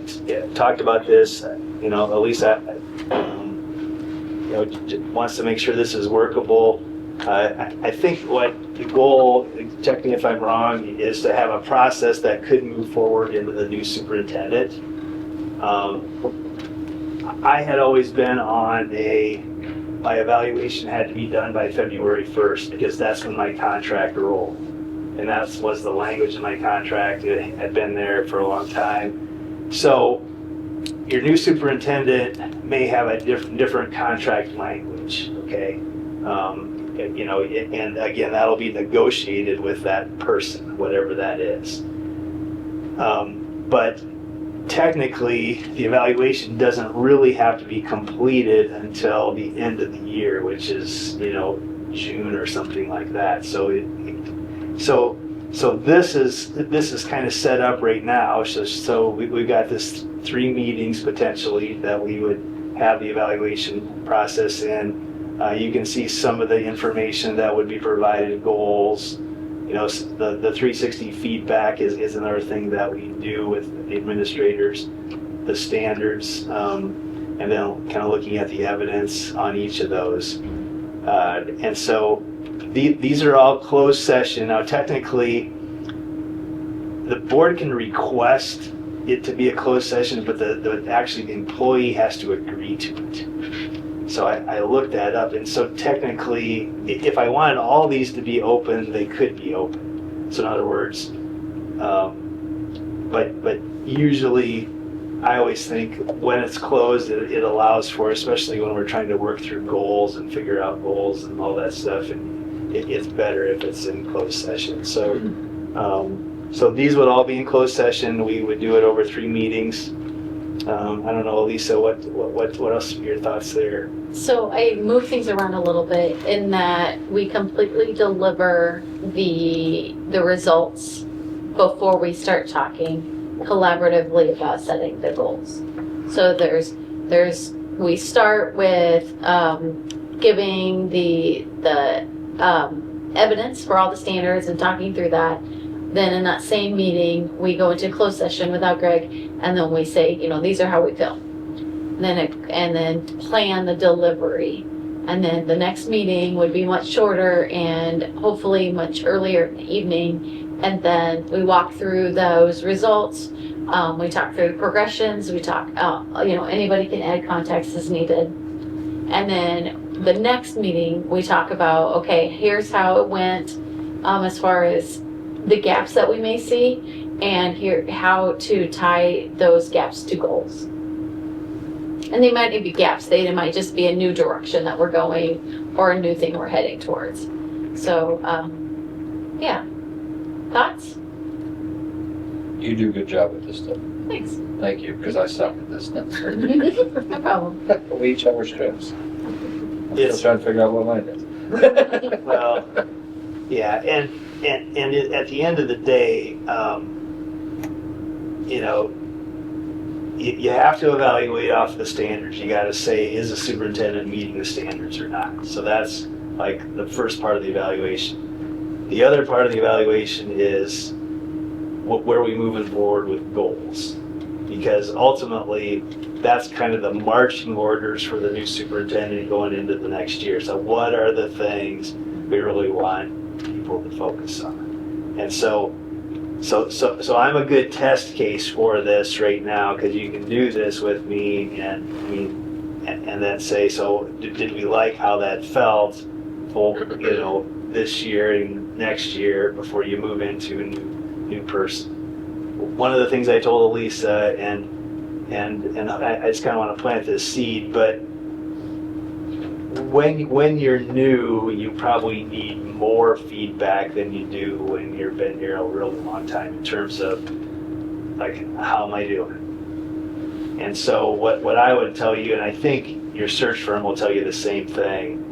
talked about this. You know, Elisa, you know, wants to make sure this is workable. I think what the goal, check me if I'm wrong, is to have a process that could move forward into the new superintendent. I had always been on my evaluation had to be done by February 1st because that's when my contract rolled. And that was the language in my contract. It had been there for a long time. So your new superintendent may have a different contract language, okay? You know, and again, that'll be negotiated with that person, whatever that is. But technically, the evaluation doesn't really have to be completed until the end of the year, which is, you know, June or something like that. So this is kind of set up right now. So we've got this 3 meetings potentially that we would have the evaluation process in. You can see some of the information that would be provided, goals. You know, the 360 feedback is another thing that we do with the administrators, the standards, and then kind of looking at the evidence on each of those. And so these are all closed session. Now, technically, the board can request it to be a closed session, but actually the employee has to agree to it. So I looked that up, and so technically, if I wanted all these to be open, they could be open. So in other words, but usually I always think when it's closed, it allows for, especially when we're trying to work through goals and figure out goals and all that stuff, and it's better if it's in closed session. So, so these would all be in closed session. We would do it over 3 meetings. I don't know, Lisa, what else are your thoughts there? So I move things around a little bit in that we completely deliver the results before we start talking collaboratively about setting the goals. So we start with giving the evidence for all the standards and talking through that. Then in that same meeting, we go into closed session without Greg, and then we say, these are how we feel. And then plan the delivery. And then the next meeting would be much shorter and hopefully much earlier in the evening. And then we walk through those results. We talk through the progressions. We talk, anybody can add context as needed. And then the next meeting, we talk about, okay, here's how it went as far as the gaps that we may see, and here how to tie those gaps to goals. And they might not be gaps, they might just be a new direction that we're going or a new thing we're heading towards. So, yeah. Thoughts? You do a good job with this stuff. Thanks. Thank you, because I suck at this stuff. No problem. We each have our strengths. I'm still It's- trying to figure out what mine is. Well, yeah, and at the end of the day, you have to evaluate off the standards. You got to say, is the superintendent meeting the standards or not? So that's like the first part of the evaluation. The other part of the evaluation is where are we moving forward with goals? Because ultimately, that's kind of the marching orders for the new superintendent going into the next year. So what are the things we really want people to focus on? And so I'm a good test case for this right now, because you can do this with me and then say, so did we like how that felt this year and next year before you move into a new person? One of the things I told Elisa, and I just kind of want to plant this seed, but when you're new, you probably need more feedback than you do when you've been here a really long time in terms of, like, how am I doing? And so what I would tell you, and I think your search firm will tell you the same thing,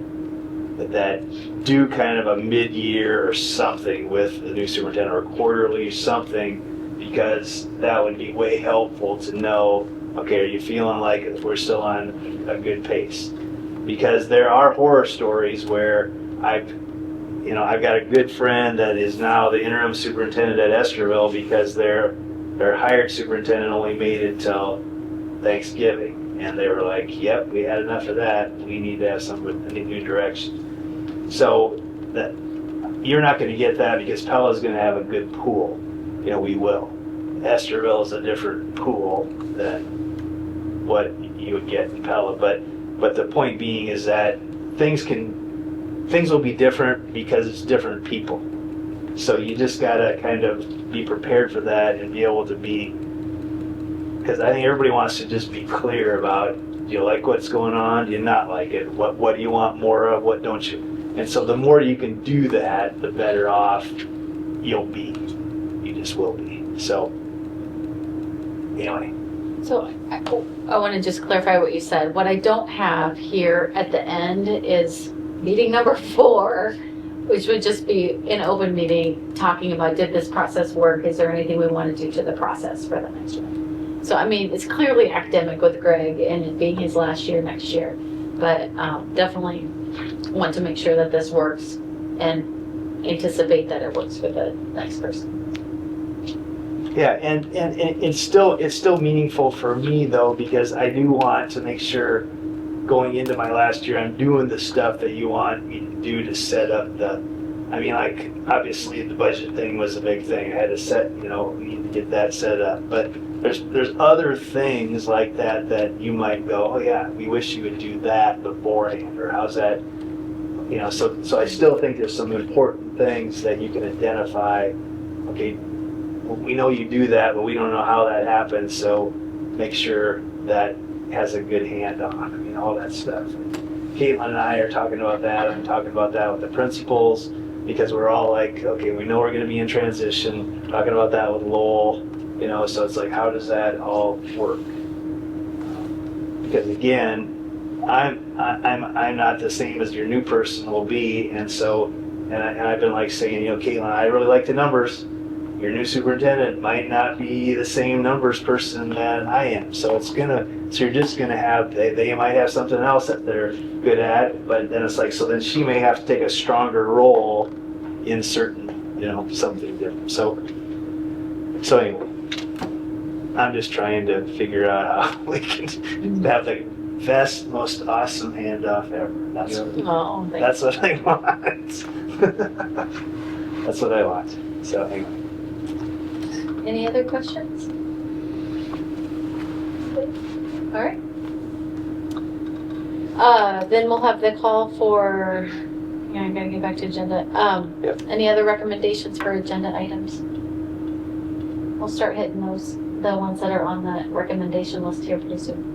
that do kind of a mid-year or something with the new superintendent, or quarterly something, because that would be way helpful to know, okay, are you feeling like we're still on a good pace? Because there are horror stories where I've got a good friend that is now the interim superintendent at Esterville because their hired superintendent only made it till Thanksgiving, and they were like, "Yep, we had enough of that. We need to have a new direction." So that you're not going to get that because Pella is going to have a good pool. We will. Esterville is a different pool than what you would get in Pella, but the point being is that things will be different because it's different people. So you just gotta kind of be prepared for that and be able to be, because I think everybody wants to just be clear about, do you like what's going on? Do you not like it? What do you want more of? What don't you? And so the more you can do that, the better off you'll be. You just will be. So anyway. So I want to just clarify what you said. What I don't have here at the end is meeting number 4, which would just be an open meeting talking about, did this process work? Is there anything we want to do to the process for the next one? So, I mean, it's clearly academic with Greg and it being his last year next year, but definitely want to make sure that this works and anticipate that it works for the next person. Yeah, and it's still meaningful for me though, because I do want to make sure going into my last year I'm doing the stuff that you want me to do to set up like obviously the budget thing was a big thing. I had to set, we need to get that set up. But there's other things like that you might go, oh yeah, we wish you would do that beforehand, or how's that? So I still think there's some important things that you can identify. Okay, we know you do that, but we don't know how that happens. So make sure that has a good hand on. I mean, all that stuff. Caitlin and I are talking about that. I'm talking about that with the principals because we're all like, okay, we know we're going to be in transition. Talking about that with Lowell, you know, so it's like, how does that all work? Because again, I'm not the same as your new person will be, and so I've been like saying, you know, Caitlin, I really like the numbers. Your new superintendent might not be the same numbers person that I am, so you're just gonna have they might have something else that they're good at, but then it's like so then she may have to take a stronger role in certain, you know, something different. So anyway, I'm just trying to figure out how we can have the best, most awesome handoff ever. That's Oh, that's what I want. That's what I want. So anyway. any other questions? All right. Then we'll have the call for, yeah, I'm gonna get back to agenda. Yep. Any other recommendations for agenda items? We'll start hitting those, the ones that are on the recommendation list here pretty soon.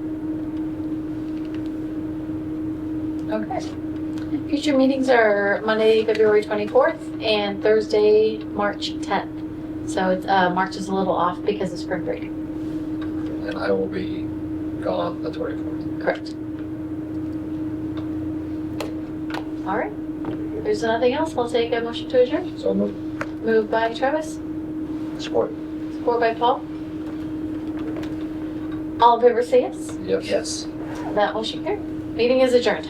Okay. Future meetings are Monday, February 24th and Thursday, March 10th. So it's, March is a little off because of spring break. And I will be gone the 24th. Correct. All right. If there's nothing else, I'll take a motion to adjourn. So moved. Moved by Travis, Support. support by Paul. All in favor say yes. Yes. Yes. That motion carried. Meeting is adjourned.